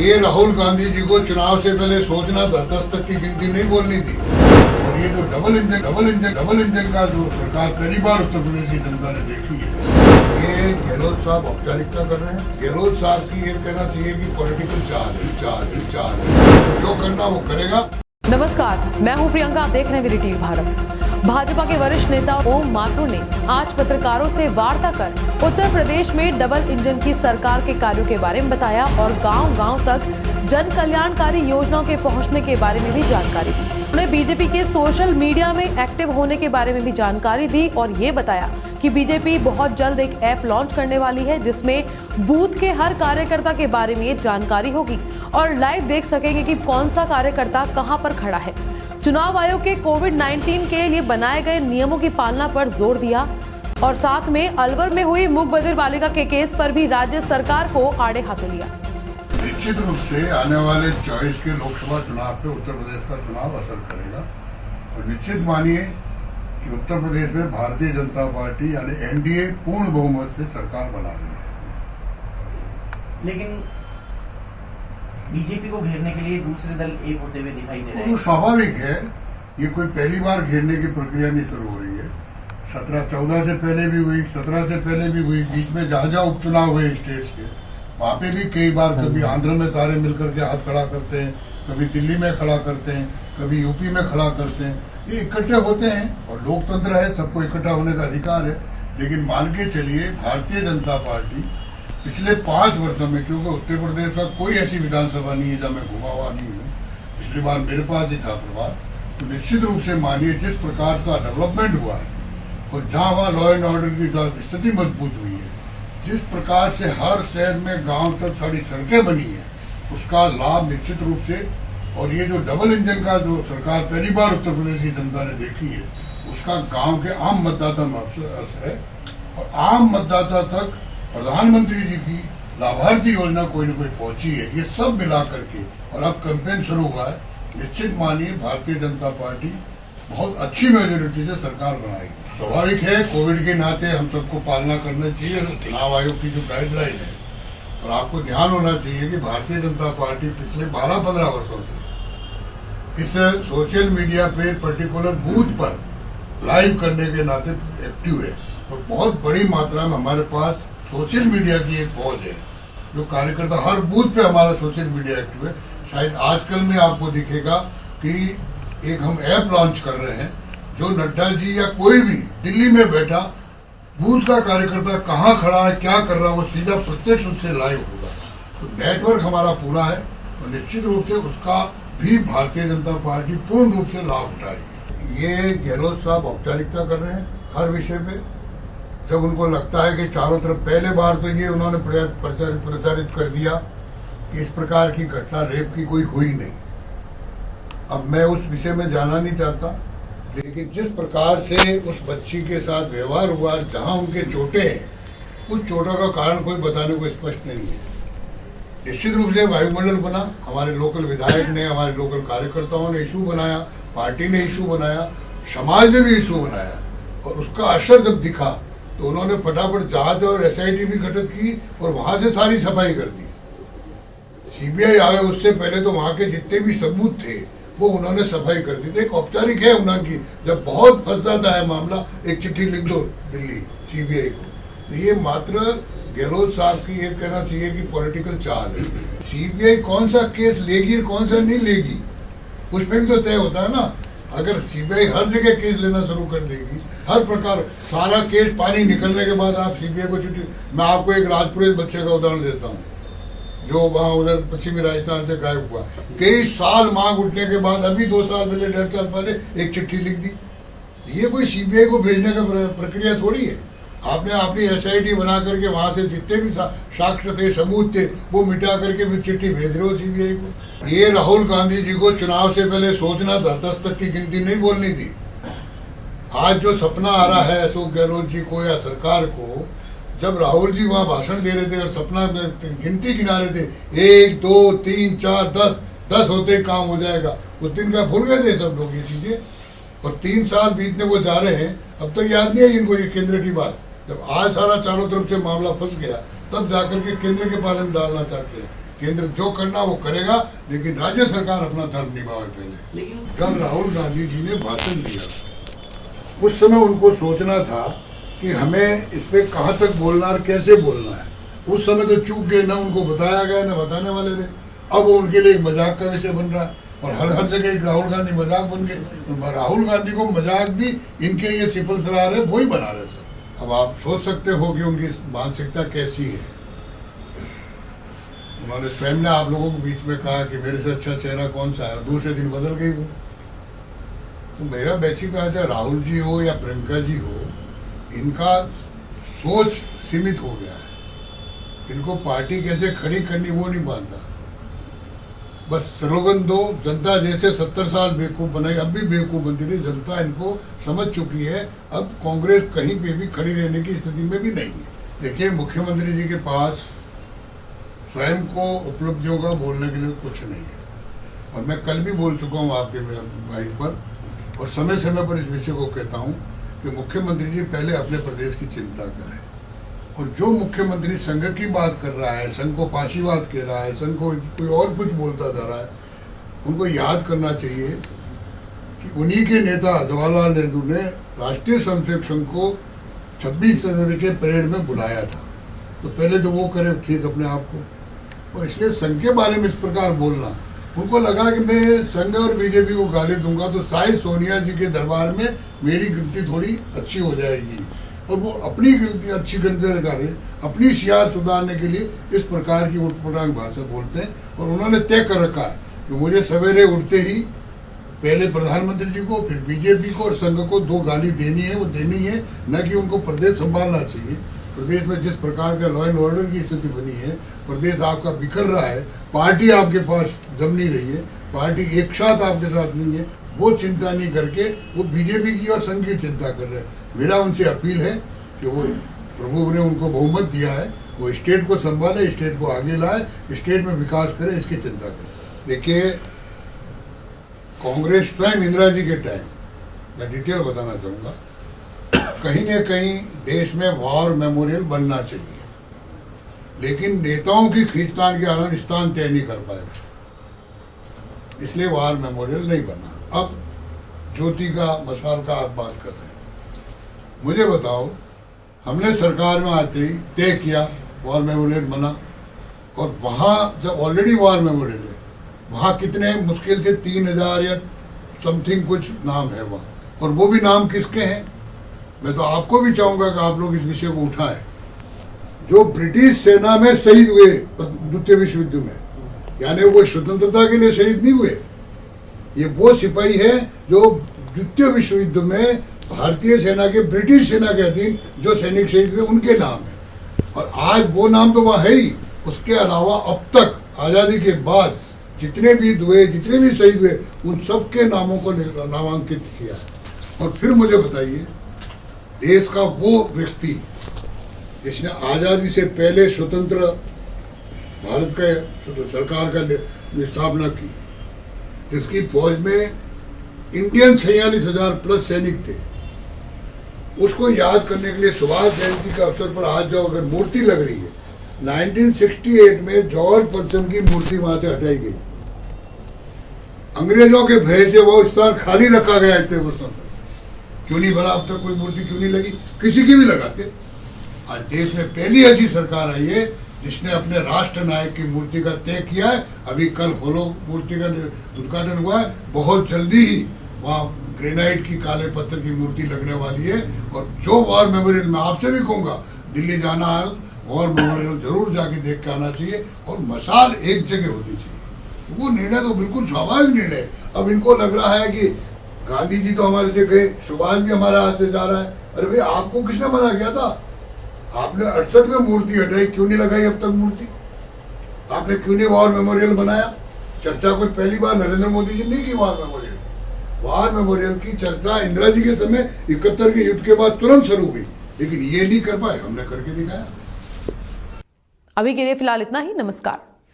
ये राहुल गांधी जी को चुनाव से पहले सोचना था, 10 तक की गिनती नहीं बोलनी थी। और ये जो डबल इंजन का जो सरकार पहली बार उत्तर प्रदेश की जनता ने देखी है, ये गहलोत साहब औपचारिकता कर रहे हैं। गहलोत साहब की ये कहना चाहिए कि पॉलिटिकल चार्ज जो करना वो करेगा। नमस्कार, मैं हूं प्रियंका, आप देख रहे हैं वीरी टीवी भारत। भाजपा के वरिष्ठ नेता ओम माथुर ने आज पत्रकारों से वार्ता कर उत्तर प्रदेश में डबल इंजन की सरकार के कार्यों के बारे में बताया और गांव-गांव तक जन कल्याणकारी योजनाओं के पहुंचने के बारे में भी जानकारी दी। उन्होंने बीजेपी के सोशल मीडिया में एक्टिव होने के बारे में भी जानकारी दी और ये बताया कि बीजेपी बहुत जल्द एक ऐप लॉन्च करने वाली है जिसमें बूथ के हर कार्यकर्ता के बारे में जानकारी होगी और लाइव देख सकेंगे कि कौन सा कार्यकर्ता कहां पर खड़ा है। चुनाव आयोग के कोविड-19 के लिए बनाए गए नियमों की पालना पर जोर दिया और साथ में अलवर में हुई मूक बधिर बालिका के केस पर भी राज्य सरकार को आड़े हाथों लिया। निश्चित रूप से आने वाले 24 के लोकसभा चुनाव पे उत्तर प्रदेश का चुनाव असर करेगा और निश्चित मानिए कि उत्तर प्रदेश में भारतीय जनता पार्टी यानी एनडीए पूर्ण बहुमत से सरकार बना रही है। लेकिन बीजेपी को घेरने के लिए दूसरे दल एक होते हुए दिखाई दे रहे हैं। तो स्वाभाविक है, ये कोई पहली बार घेरने की प्रक्रिया नहीं शुरू हो रही है। 17-14 से पहले भी हुई, 17 से पहले भी हुई, बीच में जहाँ उपचुनाव हुए स्टेट्स के, वहाँ पे भी कई बार कभी आंध्र में सारे मिलकर के हाथ खड़ा करते हैं, कभी दिल्ली में खड़ा करते हैं, कभी यूपी में खड़ा करते हैं। ये इकट्ठे होते हैं और लोकतंत्र है, सबको इकट्ठा होने का अधिकार है। लेकिन मान के चलिए भारतीय जनता पार्टी पिछले 5 वर्षों में, क्योंकि उत्तर प्रदेश का कोई ऐसी विधानसभा नहीं है जहाँ मैं घुमा हुआ नहीं हूँ, पिछली बार मेरे पास ही था प्रभार, तो निश्चित रूप से मानिए जिस प्रकार का डेवलपमेंट हुआ है और जहाँ वहाँ लॉ एंड ऑर्डर की स्थिति मजबूत हुई है, जिस प्रकार से हर शहर में गांव तक सारी सड़कें बनी है, उसका लाभ निश्चित रूप से, और ये जो डबल इंजन का जो सरकार पहली बार उत्तर प्रदेश की जनता ने देखी है, उसका गांव के आम मतदाता में असर है। और आम मतदाता तक प्रधानमंत्री जी की लाभार्थी योजना कोई न कोई पहुंची है। ये सब मिला करके और अब कैंपेन शुरू हुआ है, निश्चित मानिए भारतीय जनता पार्टी बहुत अच्छी मेजोरिटी से सरकार बनाएगी। स्वाभाविक है, कोविड के नाते हम सबको पालना करना चाहिए चुनाव आयोग की जो गाइडलाइन है। और आपको ध्यान होना चाहिए कि भारतीय जनता पार्टी पिछले 12-15 वर्षों से इस सोशल मीडिया पे पर्टिकुलर बूथ पर लाइव करने के नाते एक्टिव है और बहुत बड़ी मात्रा में हमारे पास सोशल मीडिया की एक पहुंच है, जो कार्यकर्ता हर बूथ पे हमारा सोशल मीडिया एक्टिव है। शायद आजकल में आपको दिखेगा कि एक हम ऐप लॉन्च कर रहे हैं, जो नड्डा जी या कोई भी दिल्ली में बैठा बूथ का कार्यकर्ता कहाँ खड़ा है, क्या कर रहा है, वो सीधा प्रत्यक्ष रूप से लाइव होगा। तो नेटवर्क हमारा पूरा है और निश्चित रूप से उसका भी भारतीय जनता पार्टी पूर्ण रूप से लाभ उठाएगी। ये गहलोत साहब औपचारिकता कर रहे हैं हर विषय पे। जब उनको लगता है कि चारों तरफ, पहले बार तो ये उन्होंने प्रचारित कर दिया कि इस प्रकार की घटना रेप की कोई हुई नहीं। अब मैं उस विषय में जाना नहीं चाहता, लेकिन जिस प्रकार से उस बच्ची के साथ व्यवहार हुआ, जहां उनके चोटें हैं, उस चोटों का कारण कोई बताने को स्पष्ट नहीं है। निश्चित रूप से वायुमंडल बना, हमारे लोकल विधायक ने, हमारे लोकल कार्यकर्ताओं ने इशू बनाया, पार्टी ने इशू बनाया, समाज ने भी इशू बनाया और उसका असर जब दिखा तो उन्होंने फटाफट जांच और SIT भी गठित की और वहां से सारी सफाई कर दी। CBI आवे उससे पहले तो वहां के जितने भी सबूत थे वो उन्होंने सफाई कर दी थी। एक औपचारिक है उनकी, जब बहुत फंस जाता है मामला, एक चिट्ठी लिख दो दिल्ली CBI को। तो ये मात्र गहलोत साहब की ये कहना चाहिए कि पॉलिटिकल चार्ज है। CBI कौन सा केस लेगी कौन सा नहीं लेगी, उसमें भी तो तय होता है ना। अगर CBI हर जगह केस लेना शुरू कर देगी, हर प्रकार सारा केस पानी निकलने के बाद आप CBI को चिट्ठी, मैं आपको एक राजपुरोहित बच्चे का उदाहरण देता हूँ जो वहाँ उधर पश्चिमी राजस्थान से गायब हुआ, कई साल मांग उठने के बाद अभी 2 साल पहले, 1.5 साल पहले एक चिट्ठी लिख दी। ये कोई CBI को भेजने का प्रक्रिया थोड़ी है। आपने अपनी SIT बना करके वहां से जितने भी साक्ष्य थे, सबूत थे, वो मिटा करके भी चिट्ठी भेज रहे हो CBI को। ये राहुल गांधी जी को चुनाव से पहले सोचना था, 10 तक की गिनती नहीं बोलनी थी। आज जो सपना आ रहा है अशोक गहलोत जी को या सरकार को, जब राहुल जी वहां भाषण दे रहे थे और सपना में गिनती गिना रहे थे, 1 2 3 4 10 होते काम हो जाएगा, उस दिन का भूल गए थे सब लोग ये चीजें। और 3 साल बीतने वो जा रहे हैं, अब तक याद नहीं है इनको ये केंद्र की बात। जब आज सारा चारों तरफ से मामला फंस गया, तब जाकर के केंद्र के पाले में डालना चाहते हैं। केंद्र जो करना वो करेगा, लेकिन राज्य सरकार अपना धर्म निभावे पहले। लेकिन जब राहुल गांधी जी ने भाषण दिया उस समय उनको सोचना था कि हमें इस पे कहाँ तक बोलना और कैसे बोलना है। उस समय तो चूक गए, ना उनको बताया गया ना बताने वाले थे। अब वो उनके लिए एक मजाक का विषय बन रहा है और हर जगह एक राहुल गांधी मजाक बन गए। तो राहुल गांधी को मजाक भी इनके ये सिपल सलाह रहे, वो ही बना रहे सर। अब आप सोच सकते हो कि उनकी मानसिकता कैसी है। उन्होंने स्वयं ने आप लोगों को बीच में कहा कि मेरे से अच्छा चेहरा कौन सा है, दूसरे दिन बदल गई वो। तो मेरा बेसिक बात है, राहुल जी हो या प्रियंका जी हो, इनका सोच सीमित हो गया है। इनको पार्टी कैसे खड़ी करनी वो नहीं मानता। बस स्लोगन दो, जनता जैसे 70 साल बेवकूफ़ बनाई, अब भी बेवकूफ़ बनती थी। जनता इनको समझ चुकी है। अब कांग्रेस कहीं पे भी खड़ी रहने की स्थिति में भी नहीं है। देखिए, मुख्यमंत्री जी के पास स्वयं को उपलब्धियों का बोलने के लिए कुछ नहीं है। और मैं कल भी बोल चुका हूँ आपके माइक पर, और समय समय पर इस विषय को कहता हूँ कि मुख्यमंत्री जी पहले अपने प्रदेश की चिंता करें। और जो मुख्यमंत्री संघ की बात कर रहा है, संघ को फाशीवाद कह रहा है, संघ को कोई और कुछ बोलता जा रहा है, उनको याद करना चाहिए कि उन्हीं के नेता जवाहरलाल नेहरू ने राष्ट्रीय स्वयंसेवक संघ को 26 जनवरी के परेड में बुलाया था। तो पहले तो वो करे ठीक अपने आप को। और इसलिए संघ के बारे में इस प्रकार बोलना, उनको लगा कि मैं संघ और बीजेपी को गाली दूंगा तो शायद सोनिया जी के दरबार में मेरी गिनती थोड़ी अच्छी हो जाएगी। और वो अपनी गिनती अच्छी गिनती निकाले, अपनी शियार सुधारने के लिए इस प्रकार की उठपटांग भाषा बोलते हैं। और उन्होंने तय कर रखा है कि मुझे सवेरे उठते ही पहले प्रधानमंत्री जी को, फिर बीजेपी को और संघ को 2 गाली देनी है, वो देनी है, न कि उनको प्रदेश संभालना चाहिए। प्रदेश में जिस प्रकार का लॉ एंड ऑर्डर की स्थिति बनी है, प्रदेश आपका बिखर रहा है, पार्टी आपके पास जम नहीं रही है, पार्टी एक साथ आपके साथ नहीं है, वो चिंता नहीं करके वो बीजेपी की और संघ की चिंता कर रहे हैं। मेरा उनसे अपील है कि वो, प्रभु ने उनको बहुमत दिया है, वो स्टेट को संभाले, स्टेट को आगे लाए, स्टेट में विकास करे, इसकी चिंता करे। देखिए, कांग्रेस स्वयं इंदिरा जी के टाइम, मैं डिटेल बताना चाहूँगा, कहीं न कहीं देश में वॉर मेमोरियल बनना चाहिए, लेकिन नेताओं की खींचतान के कारण स्थान तय नहीं कर पाएगा, इसलिए वॉर मेमोरियल नहीं बना। अब ज्योति का, मशाल का आप बात कर रहे हैं, मुझे बताओ, हमने सरकार में आते ही तय किया वॉर मेमोरियल बना, और वहाँ जब ऑलरेडी वॉर मेमोरियल है, वहाँ कितने मुश्किल से 3000 या समथिंग कुछ नाम है वहाँ, और वो भी नाम किसके हैं। मैं तो आपको भी चाहूँगा कि आप लोग इस विषय को उठाएं। जो ब्रिटिश सेना में शहीद हुए द्वितीय विश्व युद्ध में, यानी वो स्वतंत्रता के लिए शहीद नहीं हुए, ये वो सिपाही है जो द्वितीय विश्व युद्ध में भारतीय सेना के, ब्रिटिश सेना के अधीन जो सैनिक शहीद हुए, उनके नाम है। और आज वो नाम तो वहाँ है ही, उसके अलावा अब तक आज़ादी के बाद जितने भी हुए, जितने भी शहीद हुए, उन सबके नामों को नामांकित किया। और फिर मुझे बताइए, देश का वो व्यक्ति जिसने आज़ादी से पहले स्वतंत्र भारत का सरकार का स्थापना की, जिसकी फौज में इंडियन 46,000 प्लस सैनिक थे, उसको याद करने के लिए सुभाष जयंती के अवसर पर आज जो अगर मूर्ति लग रही है, 1968 में जॉर्ज परचम की मूर्ति वहां से हटाई गई। अंग्रेजों के भय से वो स्थान खाली रखा गया इतने वर्षों तक। क्यों नहीं बना अब तक कोई मूर्ति, क्यों नहीं लगी? किसी की भी लगाते। आज देश में पहली ऐसी सरकार आई है जिसने अपने राष्ट्र नायक की मूर्ति का तय किया है। अभी कल होलो मूर्ति का उद्घाटन हुआ है, बहुत जल्दी ही वहाँ ग्रेनाइट की, काले पत्थर की मूर्ति लगने वाली है। और जो वॉर मेमोरियल, मैं आपसे भी कहूँगा, दिल्ली जाना है, वॉर मेमोरियल जरूर जाके देख के आना चाहिए, और मशाल एक जगह होनी चाहिए। तो वो निर्णय तो बिल्कुल स्वाभाविक निर्णय है। अब इनको लग रहा है कि गांधी जी तो हमारे से गए, सुभाष भी हमारे हाथ से जा रहा है। अरे भाई, आपको किसने मना किया था? आपने 68 में मूर्ति हटाई, क्यों नहीं लगाई अब तक मूर्ति? आपने क्यों नहीं वॉर मेमोरियल बनाया? चर्चा कुछ पहली बार नरेंद्र मोदी जी नहीं की वॉर मेमोरियल की। वॉर मेमोरियल की चर्चा इंदिरा जी के समय 71 के युद्ध के बाद तुरंत शुरू हुई, लेकिन ये नहीं कर पाए, हमने करके दिखाया। अभी के लिए फिलहाल इतना ही। नमस्कार।